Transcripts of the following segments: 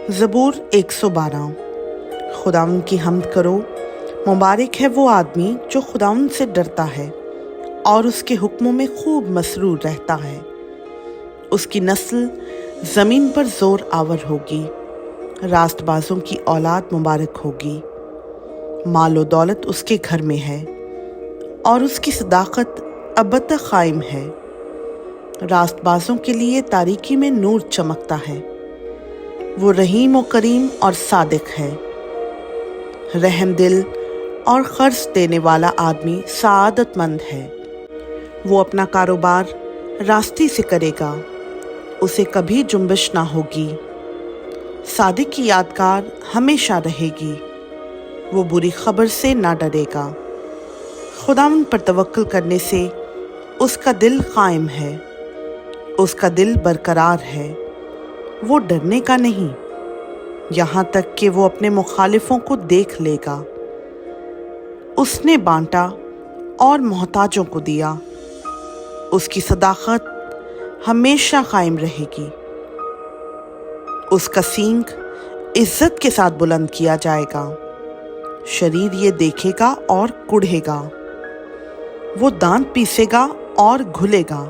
ज़बूर 112। खुदावंद की हम्द करो, मुबारक है वो आदमी जो खुदावंद से डरता है और उसके हुक्मों में खूब मसरूर रहता है। उसकी नस्ल ज़मीन पर ज़ोर आवर होगी, रास्तबाजों की औलाद मुबारक होगी। मालो दौलत उसके घर में है और उसकी सदाकत अब तक कायम है। रास्तबाजों के लिए तारीकी में नूर चमकता है। वो रहीम और करीम और सादिक है। रहम दिल और खर्च देने वाला आदमी सआदतमंद है। वो अपना कारोबार रास्ते से करेगा, उसे कभी जुम्बिश ना होगी। सादिक की यादगार हमेशा रहेगी, वो बुरी खबर से ना डरेगा। खुदावंद पर तवक्कुल करने से उसका दिल कायम है, उसका दिल बरकरार है। वो डरने का नहीं, यहाँ तक कि वो अपने मुखालिफों को देख लेगा। उसने बांटा और मोहताजों को दिया, उसकी सदाकत हमेशा कायम रहेगी। उसका सींग इज्जत के साथ बुलंद किया जाएगा, शरीर ये देखेगा और कुढ़ेगा। वो दांत पीसेगा और घुलेगा,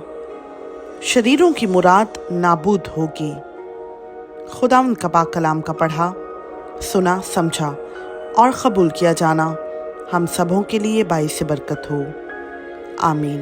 शरीरों की मुराद नाबूद होगी। खुदावंद का पाक कलाम का पढ़ा, सुना, समझा और कबूल किया जाना हम सबों के लिए बाइस बरकत हो। आमीन।